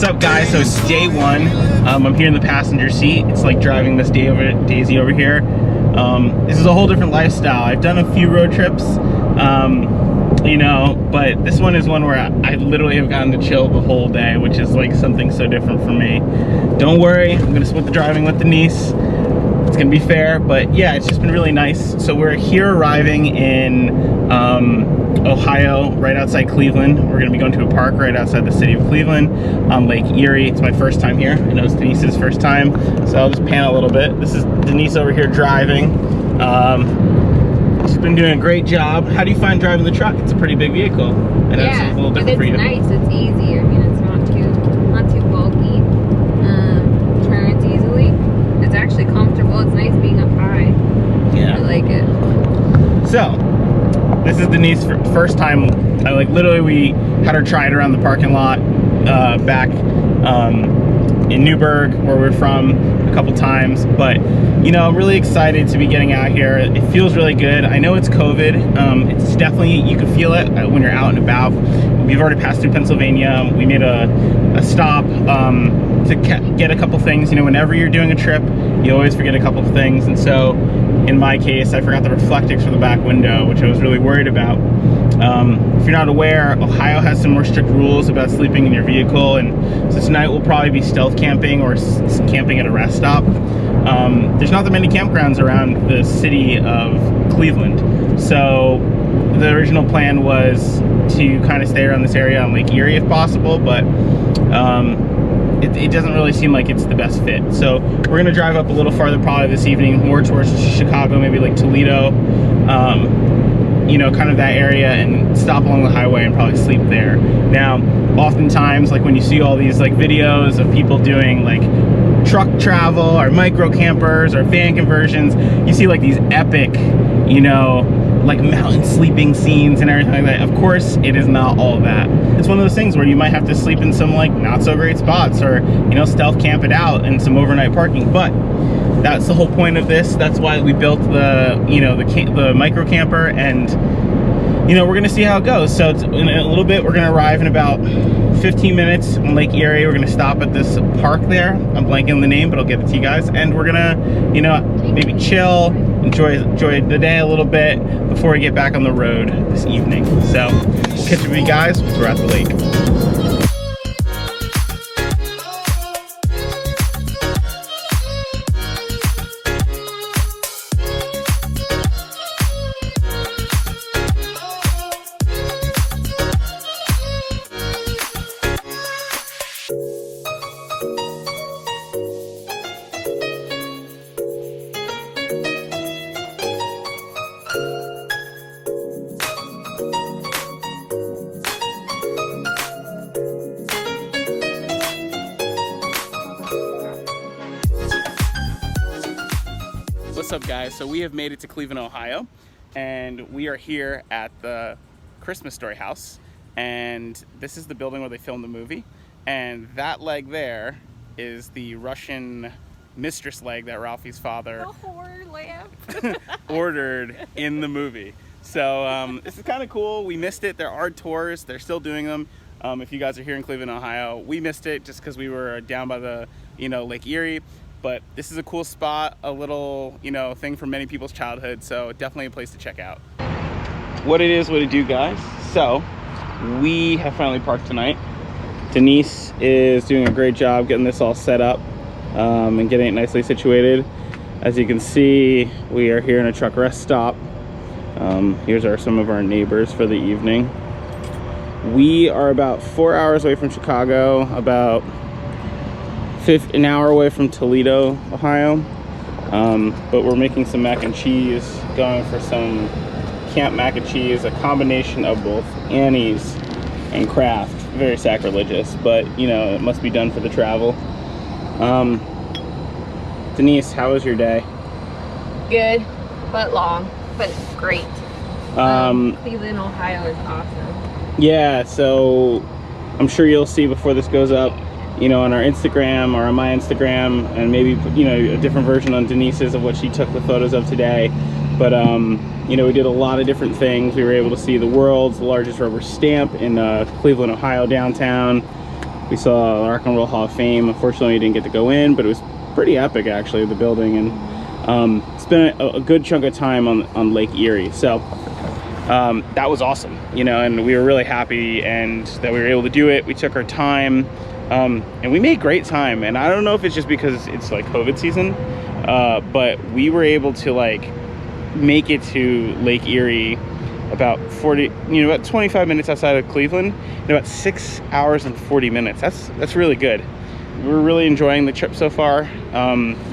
What's up, guys? So it's day one. I'm here in the passenger seat. It's like driving Miss Daisy over here. This is a whole different lifestyle. I've done a few road trips, you know, but this one is one where I literally have gotten to chill the whole day, which is like something so different for me. Don't worry, I'm gonna split the driving with Denise. It's gonna be fair, but yeah, it's just been really nice. So we're here arriving in Ohio, right outside Cleveland. We're gonna be going to a park right outside the city of Cleveland on Lake Erie. It's my first time here. I know it's Denise's first time, so I'll just pan a little bit. This is Denise over here driving. She's been doing a great job. How do you find driving the truck? It's a pretty big vehicle. I know it's a little different for you. It's nice. It's easy. I mean, it's not too bulky. Turns easily. It's actually comfortable. It's nice being up high. Yeah, I like it. So this is Denise's first time. We had her try it around the parking lot back in Newburgh, where we're from, a couple times. But you know, I'm really excited to be getting out here. It feels really good. I know it's COVID. It's definitely, you can feel it when you're out and about. We've already passed through Pennsylvania. We made a stop to get a couple things. You know, whenever you're doing a trip, you always forget a couple of things. And so in my case, I forgot the reflectix for the back window, which I was really worried about. If you're not aware, Ohio has some more strict rules about sleeping in your vehicle, and so tonight we'll probably be stealth camping or camping at a rest stop. There's not that many campgrounds around the city of Cleveland, so the original plan was to kind of stay around this area on Lake Erie if possible, but it doesn't really seem like it's the best fit. So we're gonna drive up a little farther probably this evening, more towards Chicago, maybe like Toledo, you know, kind of that area, and stop along the highway and probably sleep there. Now, oftentimes, like when you see all these like videos of people doing like truck travel or micro campers or van conversions, you see like these epic, you know, like mountain sleeping scenes and everything like that. Of course, it is not all that. It's one of those things where you might have to sleep in some like not so great spots, or you know, stealth camp it out in some overnight parking. But that's the whole point of this. That's why we built the, you know, the micro camper, and you know, we're gonna see how it goes. So in a little bit, we're gonna arrive in about 15 minutes on Lake Erie. We're gonna stop at this park there. I'm blanking on the name, but I'll get it to you guys. And we're gonna, you know, maybe chill, enjoy the day a little bit before we get back on the road this evening. So catch up with you guys when we're at the lake. What's up, guys? So we have made it to Cleveland, Ohio, and we are here at the Christmas Story house, and this is the building where they filmed the movie, and that leg there is the Russian mistress leg that Ralphie's father The horror lamp ordered in the movie. So this is kind of cool. We missed it. There are tours. They're still doing them. If you guys are here in Cleveland, Ohio, we missed it just because we were down by the, you know, Lake Erie. But this is a cool spot, a little, you know, thing from many people's childhood, so definitely a place to check out. What it is, what it do, guys. So we have finally parked tonight. Denise is doing a great job getting this all set up and getting it nicely situated. As you can see, we are here in a truck rest stop. Here's some of our neighbors for the evening. We are about 4 hours away from Chicago, about an hour away from Toledo, Ohio, but we're making some mac and cheese, going for some camp mac and cheese, a combination of both Annie's and Kraft. Very sacrilegious, but you know, it must be done for the travel. Denise, how was your day? Good, but long, but great. Cleveland, Ohio is awesome. Yeah, so I'm sure you'll see before this goes up, you know, on our Instagram or on my Instagram, and maybe, you know, a different version on Denise's of what she took the photos of today. But you know, we did a lot of different things. We were able to see the world's largest rubber stamp in Cleveland, Ohio downtown. We saw the Rock and Roll Hall of Fame. Unfortunately, we didn't get to go in, but it was pretty epic, actually, the building. And spent a good chunk of time on Lake Erie. So that was awesome, you know, and we were really happy and that we were able to do it. We took our time, and we made great time. And I don't know if it's just because it's like COVID season, but we were able to like make it to Lake Erie about 25 minutes outside of Cleveland in about 6 hours and 40 minutes. That's really good. We're really enjoying the trip so far.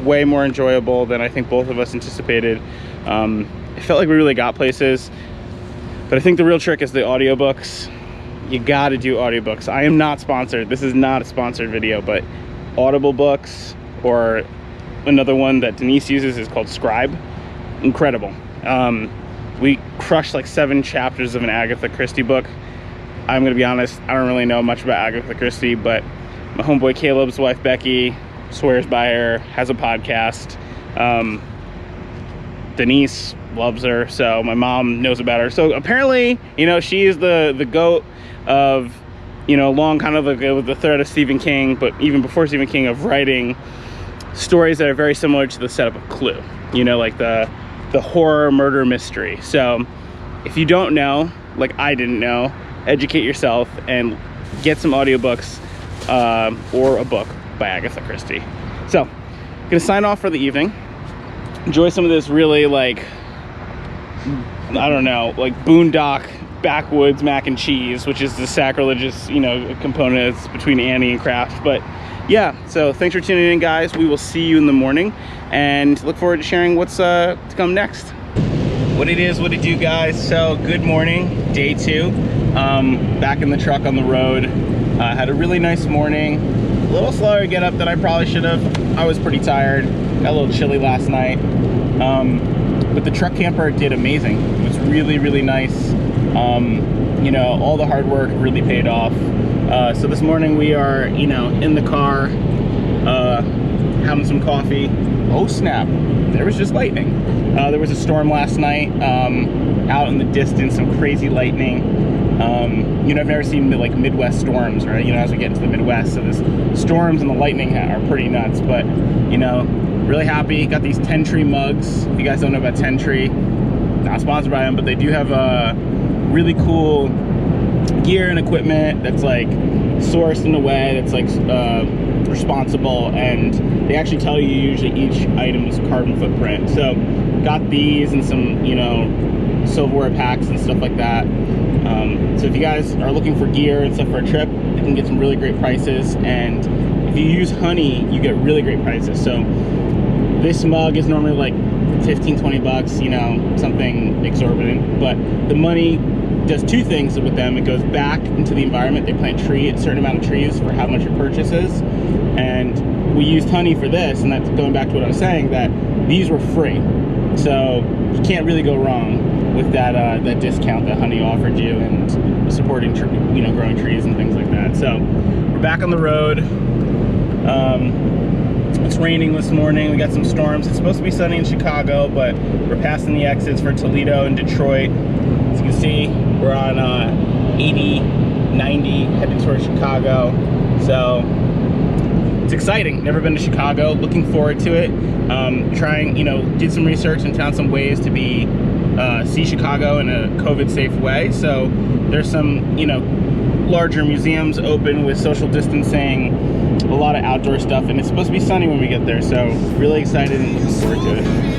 Way more enjoyable than I think both of us anticipated. It felt like we really got places, but I think the real trick is the audiobooks. You gotta do audiobooks. I am not sponsored. This is not a sponsored video, but Audible books, or another one that Denise uses is called Scribe. Incredible. We crushed like 7 chapters of an Agatha Christie book. I'm gonna be honest, I don't really know much about Agatha Christie, but my homeboy Caleb's wife Becky swears by her, has a podcast. Denise loves her, so my mom knows about her. So apparently, you know, she is the goat of, you know, along kind of with the thread of Stephen King, but even before Stephen King, of writing stories that are very similar to the setup of Clue. You know, like the horror murder mystery. So if you don't know, like I didn't know, educate yourself and get some audiobooks or a book by Agatha Christie. So I'm gonna sign off for the evening. Enjoy some of this really, like, I don't know, like boondock backwoods mac and cheese, which is the sacrilegious, you know, component between Annie and Kraft. But yeah, so thanks for tuning in, guys. We will see you in the morning and look forward to sharing what's to come next. What it is, what it do, guys. So good morning, day 2. Back in the truck on the road. Had a really nice morning. A little slower to get up than I probably should have. I was pretty tired. Got a little chilly last night. But the truck camper did amazing. It was really, really nice. You know, all the hard work really paid off. So this morning we are, you know, in the car, having some coffee. Oh snap, there was just lightning. There was a storm last night, out in the distance, some crazy lightning. You know, I've never seen like Midwest storms, right? You know, as we get into the Midwest, so this storms and the lightning are pretty nuts. But, you know, really happy. Got these 10 Tree mugs. If you guys don't know about 10 Tree, not sponsored by them, but they do have really cool gear and equipment that's like sourced in a way that's like responsible, and they actually tell you usually each item's carbon footprint. So got these and some, you know, silverware packs and stuff like that. So if you guys are looking for gear and stuff for a trip, you can get some really great prices, and if you use Honey, you get really great prices. So this mug is normally like 15-20 bucks, you know, something exorbitant, but the money does 2 things with them. It goes back into the environment. They plant a certain amount of trees for how much your purchase is, and we used Honey for this, and that's going back to what I was saying, that these were free, so you can't really go wrong with that that discount that Honey offered you, and supporting you know, growing trees and things like that. So we're back on the road. It's raining this morning. We got some storms. It's supposed to be sunny in Chicago, but we're passing the exits for Toledo and Detroit. As you can see, we're on 80, 90, heading towards Chicago. So it's exciting. Never been to Chicago. Looking forward to it. Trying, you know, did some research and found some ways to see Chicago in a COVID-safe way. So there's some, you know, larger museums open with social distancing, a lot of outdoor stuff, and it's supposed to be sunny when we get there. So really excited and looking forward to it.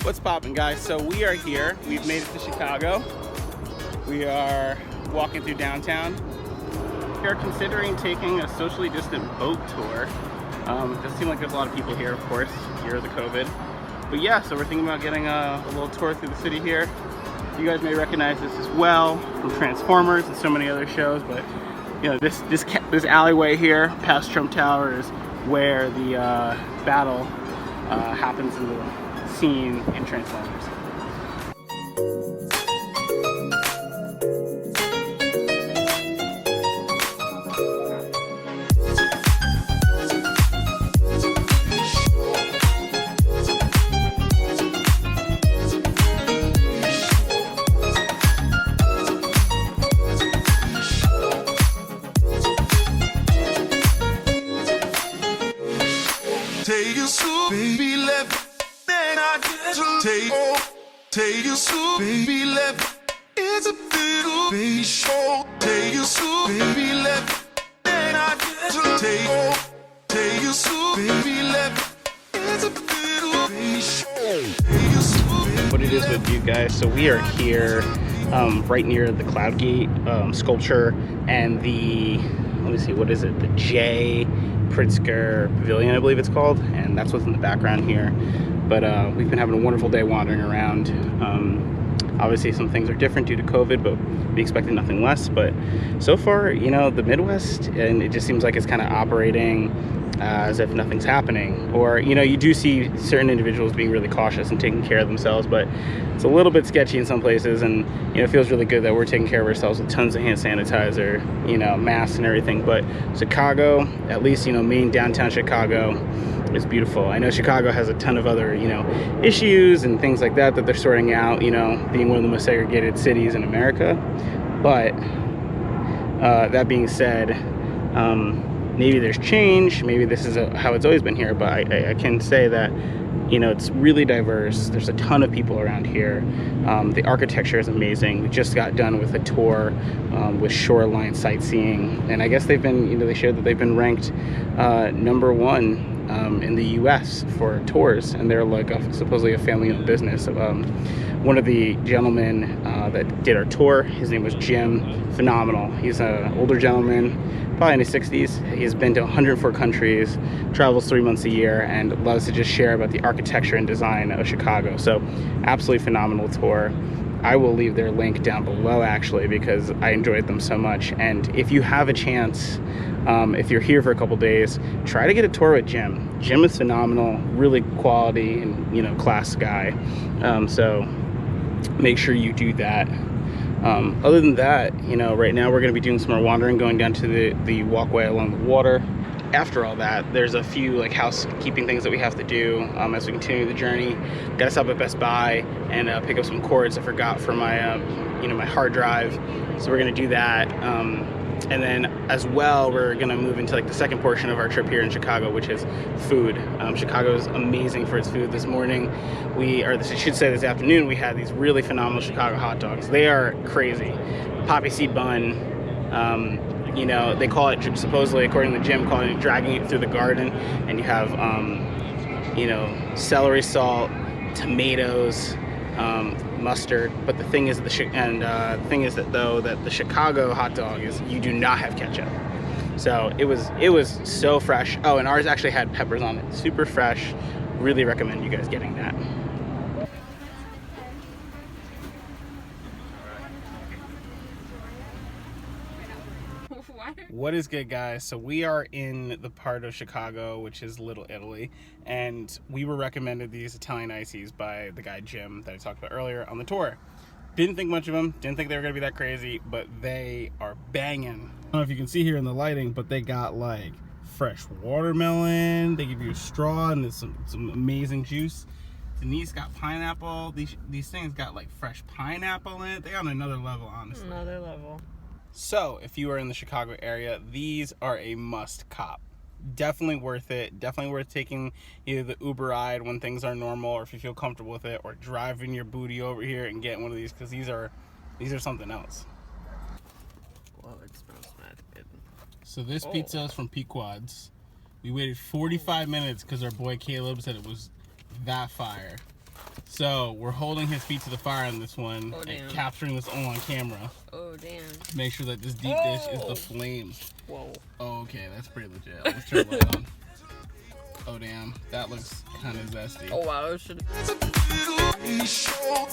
What's poppin', guys? So we are here. We've made it to Chicago. We are walking through downtown. We are considering taking a socially distant boat tour. It doesn't seem like there's a lot of people here, of course, year of the COVID. But yeah, so we're thinking about getting a little tour through the city here. You guys may recognize this as well from Transformers and so many other shows, but you know, this alleyway here past Trump Tower is where the battle happens in the scene in Transformers. Take you so, baby, left. Then I get to take you so, baby, left. It's a little baby show. Take you so, baby, left. Then I get to take you so, baby, left. It's a little baby show. Take you so, What it is with you guys, so we are here right near the Cloud Gate sculpture and the, let me see, what is it, the J Pritzker Pavilion, I believe it's called, and that's what's in the background here. But we've been having a wonderful day wandering around. Obviously some things are different due to COVID, but we expected nothing less. But so far, you know, the Midwest, and it just seems like it's kind of operating as if nothing's happening. Or, you know, you do see certain individuals being really cautious and taking care of themselves, but it's a little bit sketchy in some places. And, you know, it feels really good that we're taking care of ourselves with tons of hand sanitizer, you know, masks and everything. But Chicago, at least, you know, main downtown Chicago, is beautiful. I know Chicago has a ton of other, you know, issues and things like that they're sorting out, you know, being one of the most segregated cities in America. But that being said, maybe there's change, maybe this is how it's always been here, but I can say that, you know, it's really diverse. There's a ton of people around here. The architecture is amazing. We just got done with a tour with shoreline sightseeing, and I guess they've been, you know, they shared that they've been ranked #1 in the US for tours, and they're like supposedly a family-owned business. One of the gentlemen that did our tour, his name was Jim, phenomenal. He's an older gentleman, probably in his 60s. He's been to 104 countries, travels 3 months a year, and loves to just share about the architecture and design of Chicago. So absolutely phenomenal tour. I will leave their link down below, actually, because I enjoyed them so much. And if you have a chance, if you're here for a couple days, try to get a tour with Jim. Jim is phenomenal, really quality and, you know, class guy. So make sure you do that. Other than that, you know, right now we're going to be doing some more wandering, going down to the walkway along the water. After all that, there's a few like housekeeping things that we have to do as we continue the journey. Got to stop at Best Buy and pick up some cords I forgot for my, you know, my hard drive. So we're going to do that. And then as well, we're gonna move into like the second portion of our trip here in Chicago, which is food. Chicago is amazing for its food. This morning, I should say this afternoon, we had these really phenomenal Chicago hot dogs. They are crazy. Poppy seed bun, you know, they call it, supposedly, according to Jim, calling it dragging it through the garden. And you have, you know, celery salt, tomatoes, mustard. But the thing is, that the Chicago hot dog is you do not have ketchup. So it was so fresh. Oh, and ours actually had peppers on it. Super fresh. Really recommend you guys getting that. What is good, guys? So we are in the part of Chicago which is Little Italy, and we were recommended these Italian ices by the guy Jim that I talked about earlier on the tour. Didn't think much of them, didn't think they were gonna be that crazy, but they are banging. I don't know if you can see here in the lighting, but they got like fresh watermelon, they give you a straw, and there's some amazing juice. Denise got pineapple. These things got like fresh pineapple in it. They're on another level, honestly. Another level. So, if you are in the Chicago area, these are a must cop. Definitely worth it. Definitely worth taking either the Uber ride when things are normal, or if you feel comfortable with it, or driving your booty over here and getting one of these, because these are something else. Whoa, it smells mad good. So this pizza is from Pequod's. We waited 45 minutes because our boy Caleb said it was that fire. So we're holding his feet to the fire on this one and capturing this all on camera. Oh, damn. To make sure that this deep dish is the flames. Whoa. Oh, okay, that's pretty legit. Let's turn the light on. Oh, damn. That looks kind of zesty. Oh, wow. It should it's a little baby show.